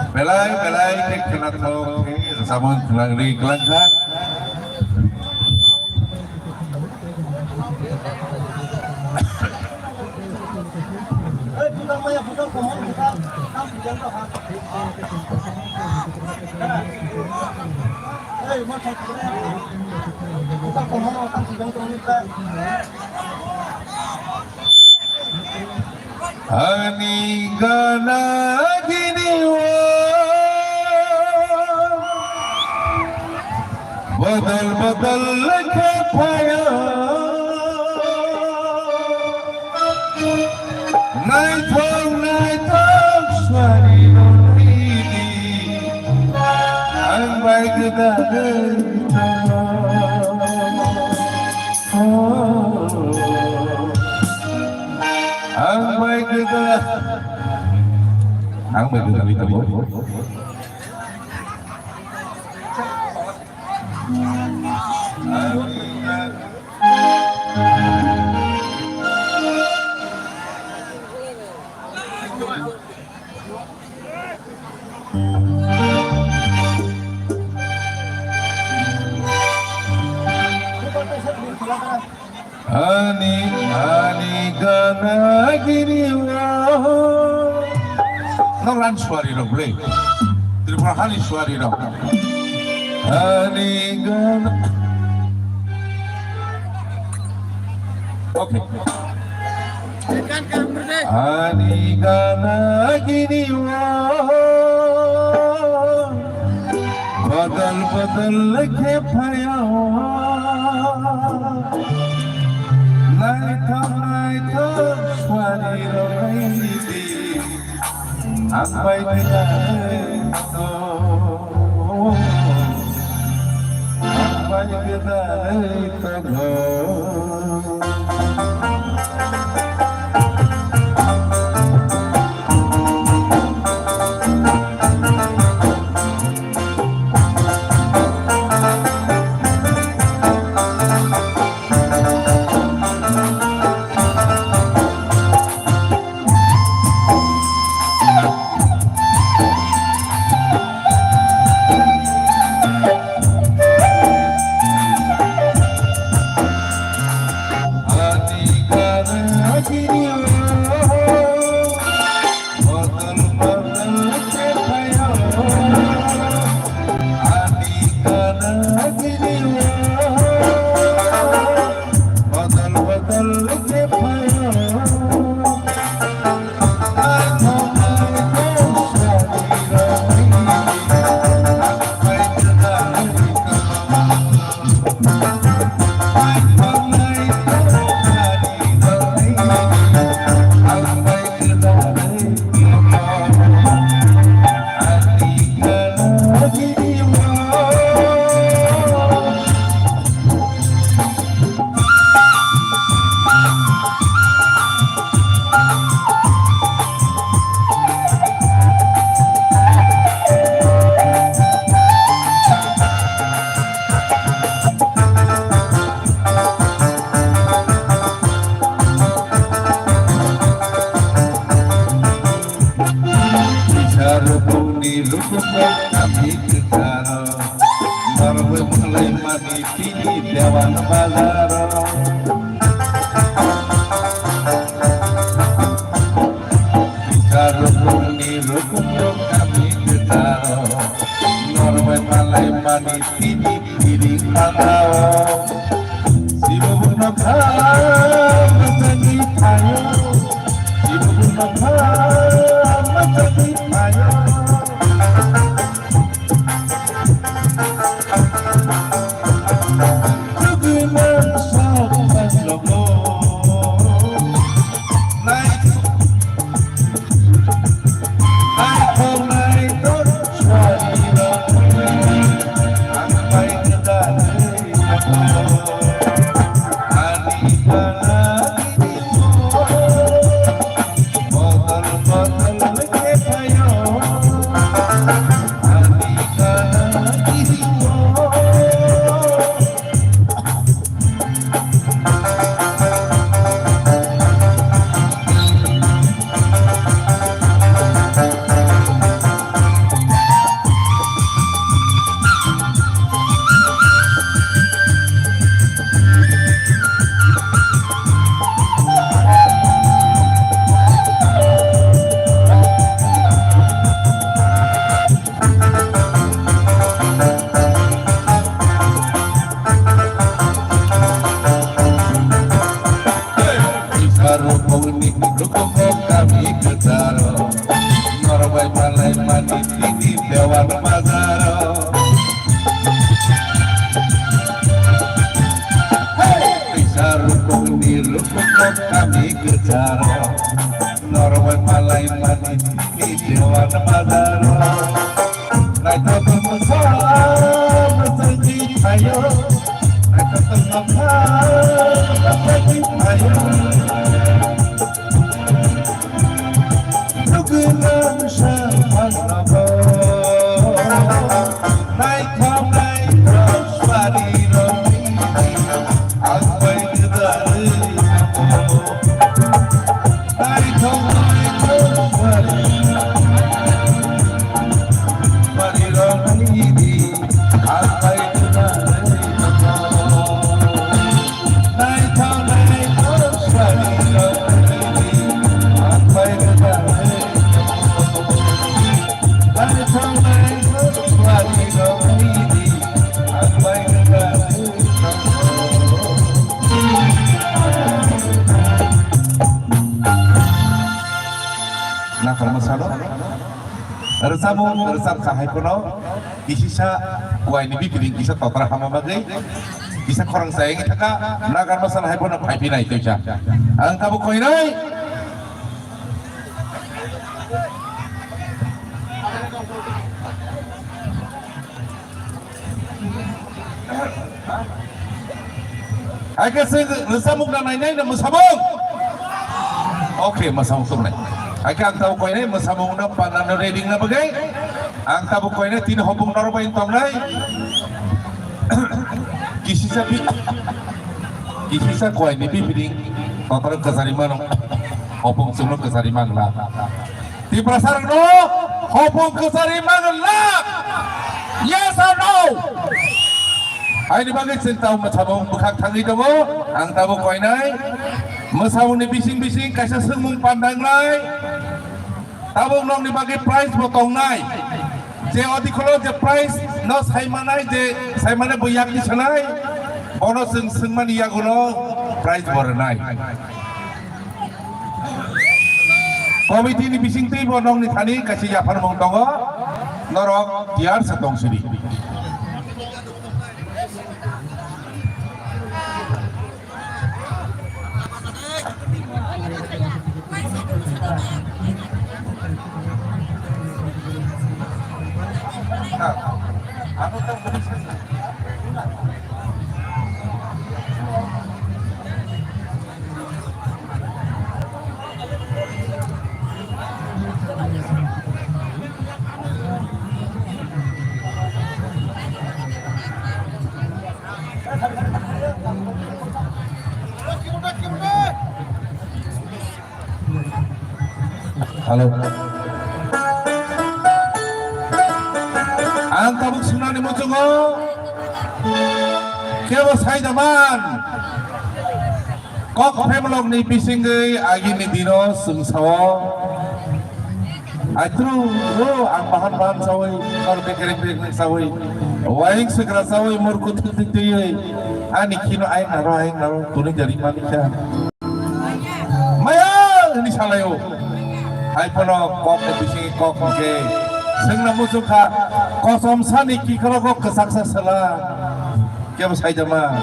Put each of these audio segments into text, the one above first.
Belai kena tahu sama kelang kelang Ani gana gini badal ke paya naik suari nonini ang baik kita ang baik kita kita Ani gana gini wah Noran suari dong boleh terima kasih suari dong Ani gana Oke. Anigana gini badal ke phaya laita swari rohidi ambai to ambai to kami ketara Marwe mulai mani tini dewan bazar Karupuni rukun kami ketara Marwe mulai mani tini diri patao Sibu nakam matani tayo Sibu nakam matani tayo kami ketara Norway malai mani tini dewan mazaro Bisa rukun di rukun kami ketara Norway malai mani tini dewan mazaro Naito pemusola berjanji ayo Naito pemusola berjanji ayo Nugulan syafan nabo Naik swari romi Akwai kedari nabo Naik swari romi Akwai kedari nabo Resam kahai kono isisa kuai ni bikiring isa totra hama bagai isa korang sayang itaka nagar masalah hai kono pai pinai itu ja ang tabu koi nai ai cái resamuk na nai na musabong okay masabong tum nai ai cái ang tabu koi nai musabong na panan reading na bagai ang tabu koi nai tin hobong naro pain tong nai kisisa kuai ni piring total kesariman hopung sumno kesariman lah di prasarang no hopung kesariman lah yes or no ai ni bagai sentau macamong bukan tangi domo ang tabu kuai nai mesau ni bising kaisa semung pandang nai tabung nong ni bagai price potong nai je odi kolo je price no sai manai je sai manai boyak ni sanai ono seng man iya kuno price borenai komiti ni bising ti bonong ni thani kasi japar mong tongo norok tiar setong sudi halo ang tabuk sunani mo tungo kaya say naman kok pemlog ni pisingay agi ni dino sungsawa atru ang bahan saway kalau bekerek saway waing segera saway murkut titiyoy ani kino aing naro tuning dari manisya maya ini salayo ai pono kok bising kok ke sengna musuka kosom sani ki kalau kok kesaksa salah kaya say jama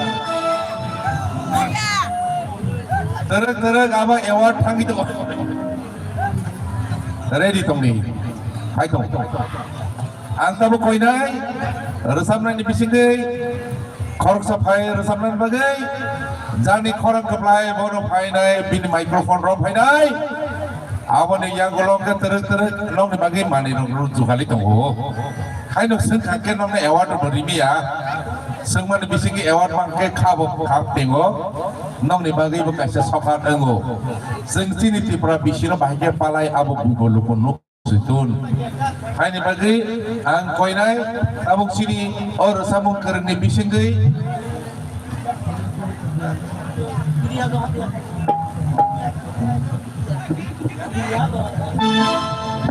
terek abang award thang itu ready tong ni hai tong ang tabu koi nai resam nai bising dei korok sapai resam nai bagai jani korang keplai bono pai nai bin microphone ro pai nai apa nih yang golong ke terus long di bagai mana nong rujuk kali tunggu hai nong seng kakek nong award berimi ya seng mana bising award mangke kabok tengok nong di bagai bekas sokat engo seng sini ti prabisino bahagia palai abuk bulu pun situn hai ni bagai ang koi nai abuk sini or samung kerni bising gei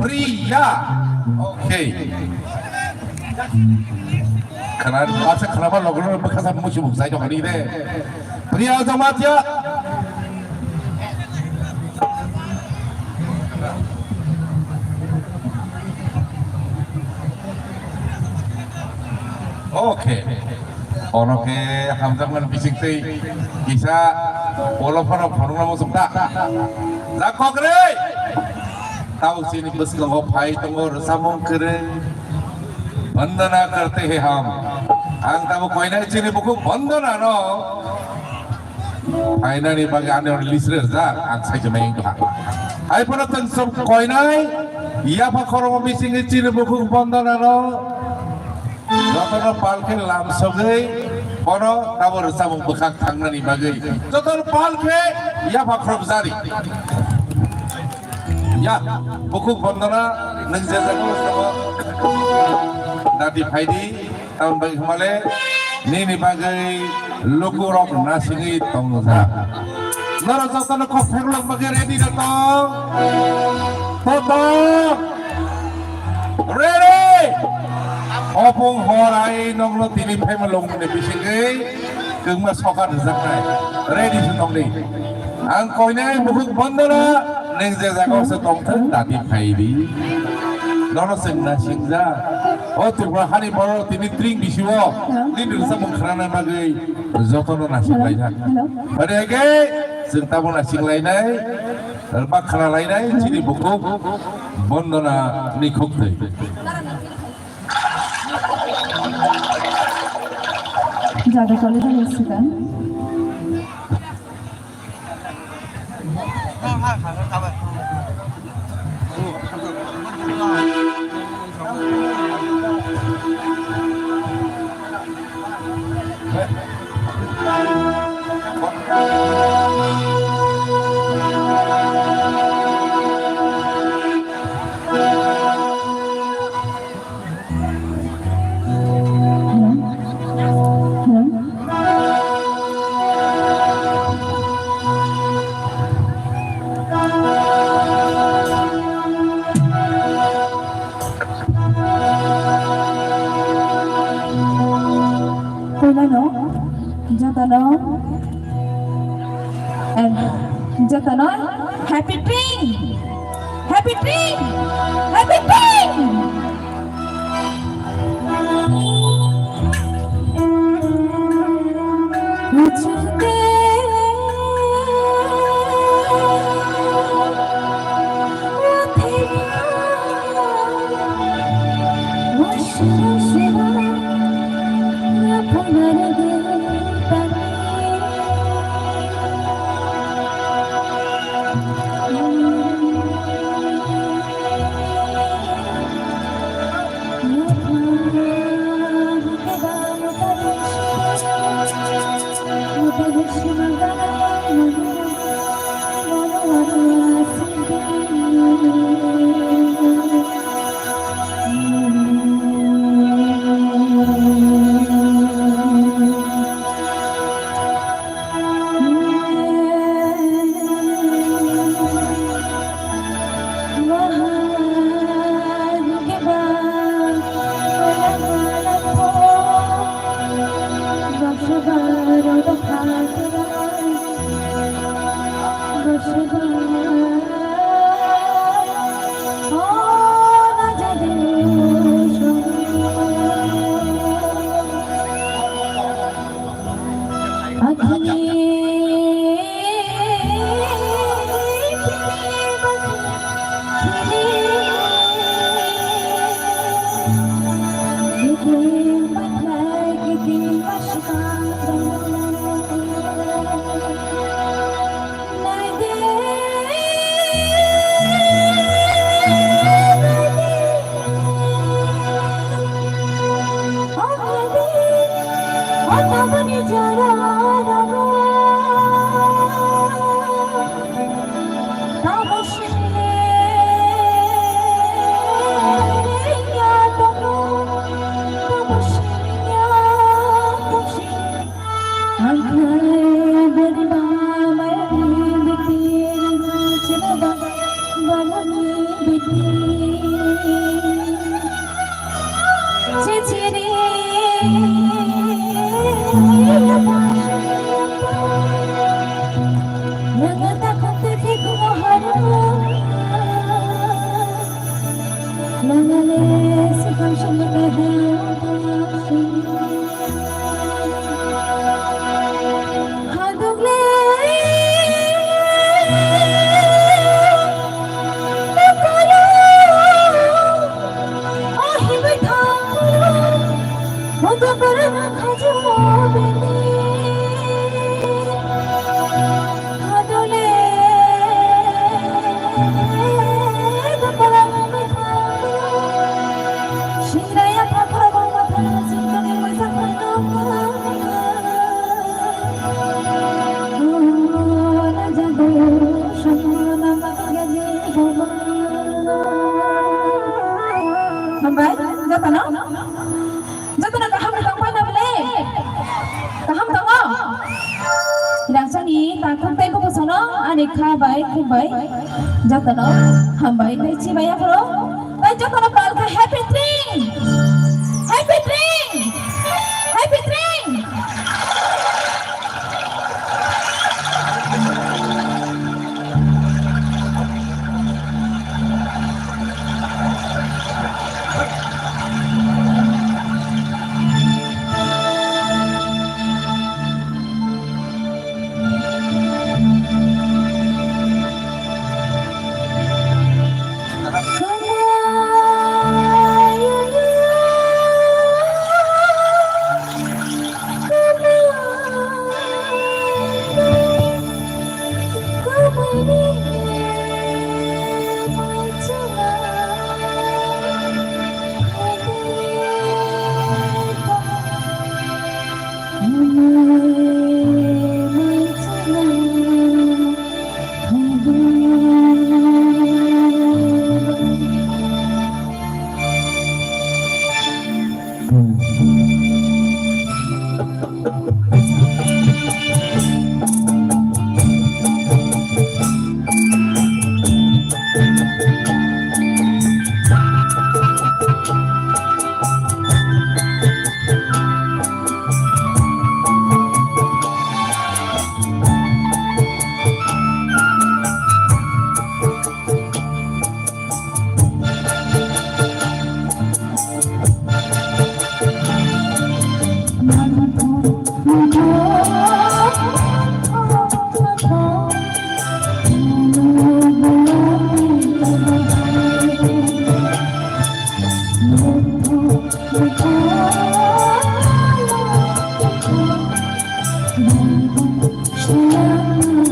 pria oke kenapa logo bekas musuh saya jangan ini deh pria otomat ya oke ono ke hamzam ngan bising teh bisa walaupun orang langsung tak lakok re tahu sini bes kau pai tunggu samung kere bandana करते हैं हम ang tamu koi nai sini buku bandana no ai nani bagi ane orang lisir zak ang saya cuma yang tuh ai pun tentang sob koi nai iya pak korong bising sini buku bandana no jotono palke lam sogai kono tabur samung bekak tang nani bagai jotono palke iya pak korong zari ya buku bandana neng jazaku sama nadi Haidi tahun bagi kembali ini bagai logo rock nasingi tongza nara jotono kok perlu bagai ready datang foto ready opung horai nonglo tini pemelong ne bisingai kengma sokat zaknai ready sunong ni ang koi nai buku bandana neng jazaku setong tadi Haidi nono sengna singja oh tukra hari boro tini tring bisiwo ini rusa mengkerana bagai jotono nasib lainnya pada ege sengtamu nasib lainnya bakara lainnya ciri buku bondona nikuk deh jaga kali itu kan Jatano, happy dream, happy dream, happy dream. Jatano, hambai dai ci baya pro. Dai jatano palka happy dream. Happy dream. Happy dream. Boleh